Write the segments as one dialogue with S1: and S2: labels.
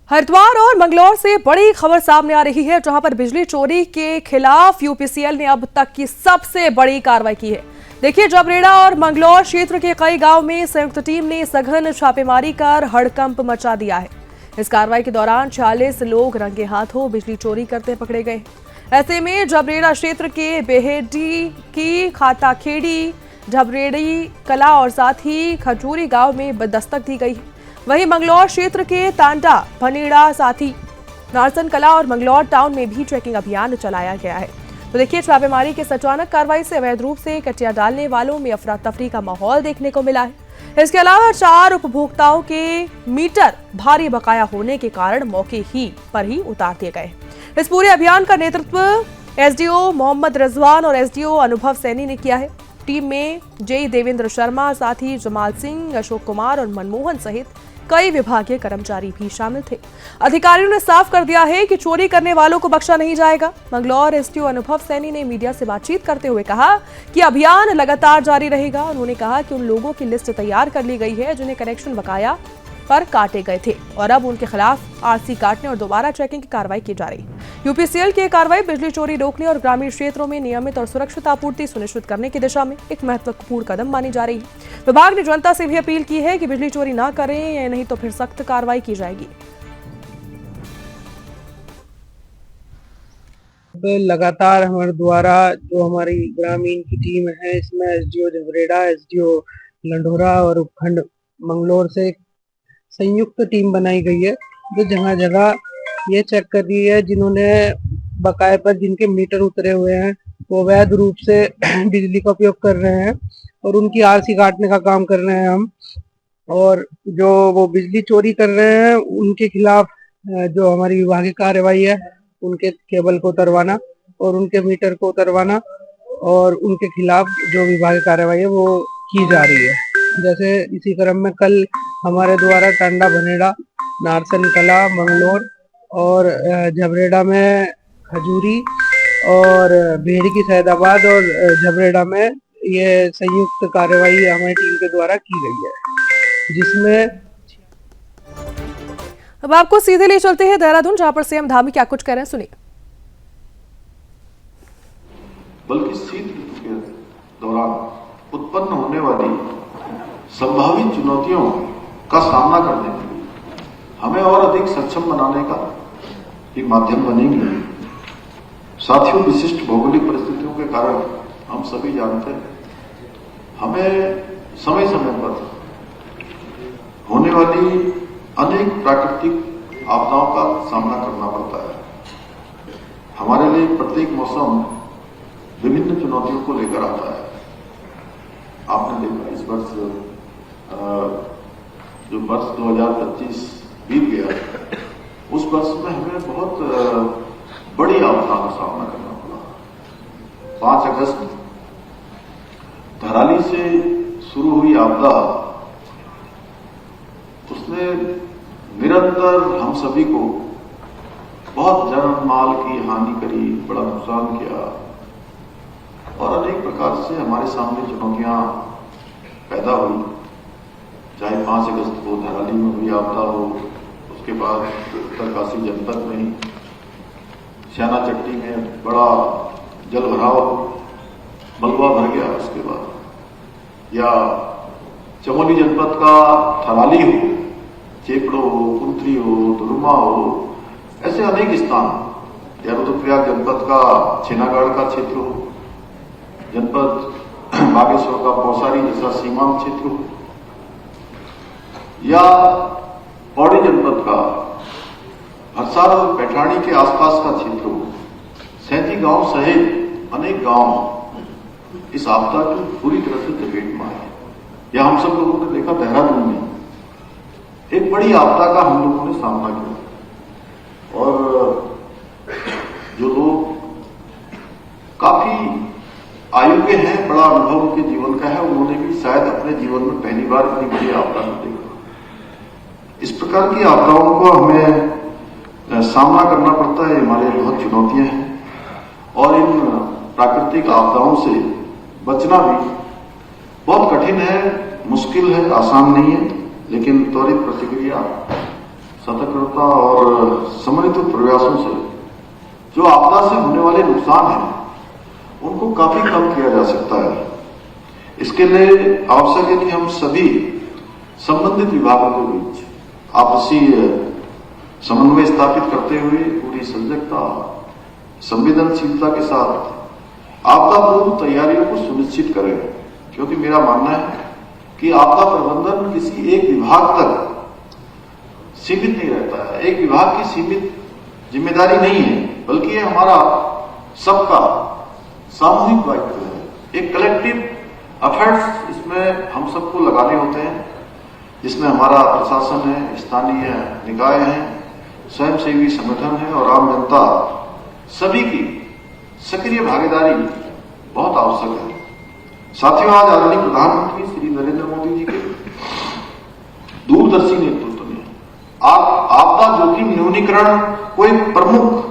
S1: हरिद्वार और मंगलौर से बड़ी खबर सामने आ रही है, जहां पर बिजली चोरी के खिलाफ यूपीसीएल ने अब तक की सबसे बड़ी कार्रवाई की है। देखिए, जबरेड़ा और मंगलौर क्षेत्र के कई गांव में संयुक्त टीम ने सघन छापेमारी कर हड़कंप मचा दिया है। इस कार्रवाई के दौरान 46 लोग रंगे हाथों बिजली चोरी करते पकड़े गए। ऐसे में जबरेड़ा क्षेत्र के बेहेडी की खाताखेड़ी, झबरेड़ी कला और साथ ही खजूरी गांव में दस्तक दी गई है। वहीं मंगलौर क्षेत्र के तांडा, भनीड़ा, साथी नारसन कला और मंगलौर टाउन में भी चेकिंग अभियान चलाया गया है। तो देखिए, छापेमारी के अचानक कार्रवाई से अवैध रूप से कटिया डालने वालों में अफरा तफरी का माहौल देखने को मिला है। इसके अलावा 4 उपभोक्ताओं के मीटर भारी बकाया होने के कारण मौके पर ही उतार दिए गए। इस पूरे अभियान का नेतृत्व एसडीओ मोहम्मद रिजवान और एसडीओ अनुभव सैनी ने किया है। टीम में जेई देवेंद्र शर्मा, साथ ही जमाल सिंह, अशोक कुमार और मनमोहन सहित कई विभागीय कर्मचारी भी शामिल थे। अधिकारियों ने साफ कर दिया है कि चोरी करने वालों को बख्शा नहीं जाएगा। मंगलौर एसडीओ अनुभव सैनी ने मीडिया से बातचीत करते हुए कहा कि अभियान लगातार जारी रहेगा। उन्होंने कहा कि उन लोगों की लिस्ट तैयार कर ली गई है जिन्हें कनेक्शन बकाया पर काटे गए थे और अब उनके खिलाफ आरसी काटने और दोबारा चेकिंग की कार्रवाई की जा रही है। यूपीसीएल की कार्रवाई बिजली चोरी रोकने और ग्रामीण क्षेत्रों में नियमित और सुरक्षित आपूर्ति सुनिश्चित करने की दिशा में एक महत्वपूर्ण कदम मानी जा रही है। विभाग ने जनता से भी अपील की है कि बिजली चोरी ना करें, या नहीं तो फिर सख्त कार्रवाई की जाएगी।
S2: लगातार हमारे द्वारा जो हमारी ग्रामीण की टीम है, इसमें एसडीओ जबरेड़ा, एसडीओ लंढोरा और उपखंड मंगलौर से संयुक्त टीम बनाई गई है, जो जगह जगह ये चेक कर रही है जिन्होंने बकाये पर जिनके मीटर उतरे हुए हैं वो अवैध रूप से बिजली का उपयोग कर रहे हैं और उनकी आरसी काटने का काम कर रहे हैं हम। और जो वो बिजली चोरी कर रहे हैं उनके खिलाफ जो हमारी विभागीय कार्रवाई है, उनके केबल को उतरवाना और उनके मीटर को उतरवाना और उनके खिलाफ जो विभागीय कार्रवाई है वो की जा रही है। जैसे इसी क्रम में कल हमारे द्वारा टांडा, भनेड़ा, नारसन कला, मंगलौर और झबरेड़ा में खजूरी और भेड़ी की सैदाबाद और झबरेड़ा में ये संयुक्त कार्रवाई हमारी टीम के द्वारा की गई है, जिसमें
S1: अब आपको सीधे ले चलते हैं देहरादून, जहां पर सीएम धामी क्या कुछ कह रहे हैं, सुनिए।
S3: बल्कि शीत ऋतु के दौरान उत्पन्न होने वाली संभावित चुनौतियों का सामना करने के लिए हमें और अधिक सक्षम बनाने का एक माध्यम बनेंगे। साथियों, विशिष्ट भौगोलिक परिस्थितियों के कारण हम सभी जानते हैं हमें समय समय पर होने वाली अनेक प्राकृतिक आपदाओं का सामना करना पड़ता है। हमारे लिए प्रत्येक मौसम विभिन्न चुनौतियों को लेकर आता है। आपने देखा इस वर्ष जो वर्ष 2025 बीत गया, उस वर्ष में हमें बहुत बड़ी आपदा का सामना करना पड़ा। 5 अगस्त धराली से शुरू हुई आपदा, उसने निरंतर हम सभी को बहुत जान माल की हानि करी, बड़ा नुकसान किया और अनेक प्रकार से हमारे सामने चुनौतियां पैदा हुई। चाहे 5 अगस्त को धराली में हुई आपदा हो, उसके बाद उत्तरकाशी जनपद में श्याना चट्टी में बड़ा जल भराव, मलबा भर गया, उसके बाद या चमोली जनपद का थराली हो, चेपड़ो हो, कुंतरी हो, दुरुमा हो, ऐसे अनेक स्थान, या रुद्रप्रयाग जनपद का छेनागढ़ का क्षेत्र हो, जनपद बागेश्वर का पौसारी जैसा सीमांत क्षेत्र हो, या पौड़ी जनपद का हरसाल और पैठाणी के आसपास का क्षेत्र हो, 37 गांव सहित अनेक गांव इस आपदा की पूरी तरह से चपेट में आए। या हम सब लोगों ने देखा देहरादून में एक बड़ी आपदा का हम लोगों ने सामना किया और जो लोग काफी आयु के हैं, बड़ा अनुभव उनके जीवन का है, उन्होंने भी शायद अपने जीवन में पहली बार इतनी बड़ी आपदा को देखा। इस प्रकार की आपदाओं को हमें सामना करना पड़ता है, हमारे लिए बहुत चुनौतियां हैं और इन प्राकृतिक आपदाओं से बचना भी बहुत कठिन है, मुश्किल है, आसान नहीं है, लेकिन त्वरित प्रतिक्रिया सतर्कता और समन्वित प्रयासों से जो आपदा से होने वाले नुकसान हैं उनको काफी कम किया जा सकता है। इसके लिए आवश्यक है कि हम सभी संबंधित विभागों के बीच आपसी समन्वय स्थापित करते हुए पूरी सजगता संवेदनशीलता के साथ आपदा पूर्व तैयारियों को सुनिश्चित करें, क्योंकि मेरा मानना है कि आपदा प्रबंधन किसी एक विभाग तक सीमित नहीं रहता है, एक विभाग की सीमित जिम्मेदारी नहीं है, बल्कि ये हमारा सबका सामूहिक दायित्व है। एक कलेक्टिव एफर्ट्स इसमें हम सबको लगाने होते हैं, जिसमें हमारा प्रशासन है, स्थानीय निकाय है, स्वयंसेवी संगठन है और आम जनता सभी की सक्रिय भागीदारी बहुत आवश्यक है। साथियों, आज आदरणीय प्रधानमंत्री श्री नरेंद्र मोदी जी के दूरदर्शी नेतृत्व में आपदा जोखिम न्यूनीकरण को एक प्रमुख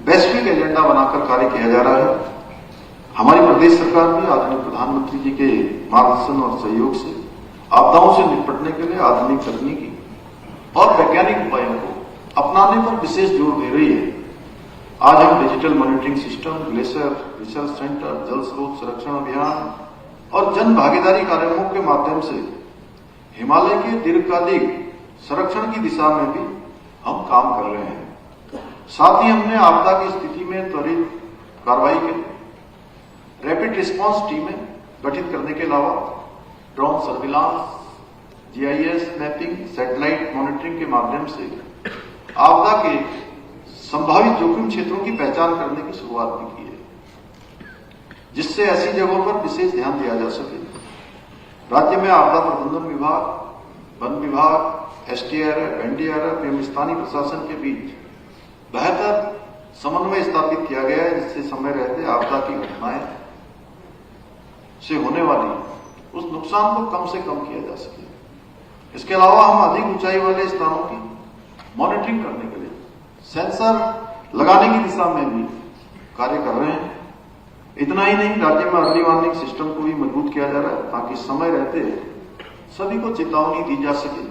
S3: वैश्विक एजेंडा बनाकर कार्य किया जा रहा है। हमारी प्रदेश सरकार भी आदरणीय प्रधानमंत्री जी के मार्गदर्शन और सहयोग से आपदाओं से निपटने के लिए आधुनिक तकनीकी और वैज्ञानिक उपायों को अपनाने पर विशेष जोर दे रही है। आज हम digital monitoring system, glacier research centre, जल स्रोत संरक्षण अभियान और जन भागीदारी कार्यक्रमों के माध्यम से हिमालय के दीर्घकालिक संरक्षण की दिशा में भी हम काम कर रहे हैं। साथ ही हमने आपदा की स्थिति में त्वरित कार्रवाई के लिए रैपिड रिस्पांस टीमें गठित करने के अलावा drone surveillance, GIS mapping, satellite monitoring के माध्यम से आपदा के संभावित जोखिम क्षेत्रों की पहचान करने की शुरुआत भी की है, जिससे ऐसी जगहों पर विशेष ध्यान दिया जा सके। राज्य में आपदा प्रबंधन विभाग, वन विभाग, एसडीआरएफ, एनडीआरएफ एवं स्थानीय प्रशासन के बीच बेहतर समन्वय स्थापित किया गया है, जिससे समय रहते आपदा की घटनाएं से होने वाली उस नुकसान को कम से कम किया जा सके। इसके अलावा हम अधिक ऊंचाई वाले स्थानों की मॉनिटरिंग करने के लिए सेंसर लगाने की दिशा में भी कार्य कर रहे हैं। इतना ही नहीं, राज्य में अर्ली वार्निंग सिस्टम को भी मजबूत किया जा रहा है, ताकि समय रहते सभी को चेतावनी दी जा सके।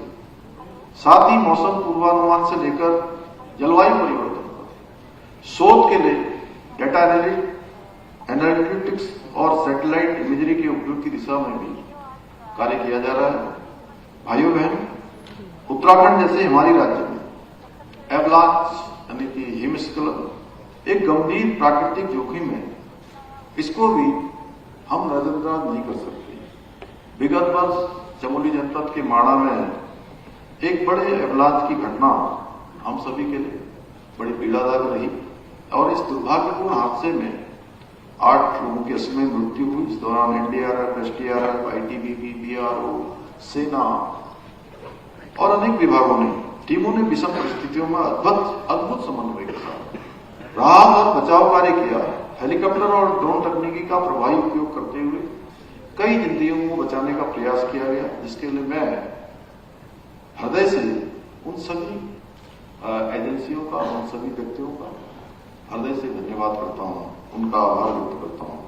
S3: साथ ही मौसम पूर्वानुमान से लेकर जलवायु परिवर्तन पर शोध के लिए डेटा एनालिटिक्स और सैटेलाइट इमेजरी के उपयोग की दिशा में भी कार्य किया जा रहा है। भाइयों बहन, उत्तराखंड जैसे हमारी राज्य में एवलांच यानी कि हिमस्खलन एक गंभीर प्राकृतिक जोखिम है, इसको भी हम नजरअंदाज नहीं कर सकते। विगत वर्ष चमोली जनपद के माणा में एक बड़े एवलांच की घटना हम सभी के लिए बड़ी पीड़ादायक रही और इस दुर्भाग्यपूर्ण हादसे में 8 लोगों की असमय मृत्यु हुई। इस दौरान एनडीआरएफ, एसडीआरएफ, आईटीबीपी, बीआरओ, सेना और अनेक विभागों ने टीमों ने विषम परिस्थितियों में अद्भुत समन्वय के साथ राहत और बचाव कार्य किया। हेलीकॉप्टर और ड्रोन तकनीकी का प्रभावी उपयोग करते हुए कई जिंदगियों को बचाने का प्रयास किया गया, जिसके लिए मैं हृदय से उन सभी एजेंसियों का, उन सभी व्यक्तियों का हृदय से धन्यवाद करता हूं, उनका आभार व्यक्त करता हूं।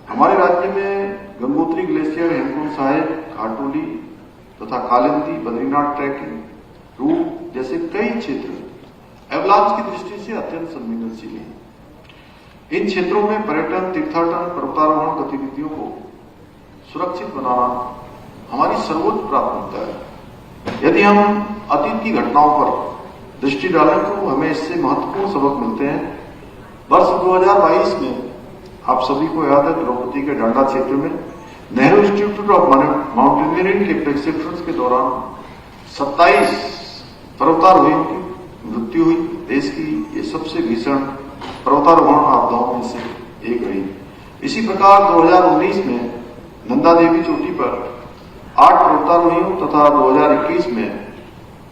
S3: हमारे राज्य में गंगोत्री ग्लेशियर, हेमकुंड साहिब, घाटोली तथा कालिंदी, बद्रीनाथ ट्रैकिंग रूट जैसे कई क्षेत्र एवलांच की दृष्टि से अत्यंत संवेदनशील हैं। इन क्षेत्रों में पर्यटन, तीर्थाटन, पर्वतारोहण गतिविधियों को सुरक्षित बनाना हमारी सर्वोच्च प्राथमिकता है। यदि हम अतीत की घटनाओं पर दृष्टि डालें तो हमें इससे महत्वपूर्ण सबक मिलते हैं। वर्ष 2022 में आप सभी को याद है, द्रौपदी के डांडा क्षेत्र में नेहरू इंस्टीट्यूट ऑफ माउंटेनियरिंग के प्रशिक्षण के दौरान 27 पर्वतारोहियों की मृत्यु हुई। देश की ये सबसे भीषण पर्वतारोहण आपदाओं में से एक रही। इसी प्रकार 2019 में नंदा देवी चोटी पर 8 पर्वतारोहियों तथा 2021 में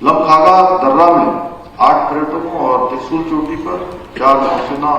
S3: लमखागा दर्रा में 8 पर्यटकों और त्रिशूल चोटी पर 4 नौसेना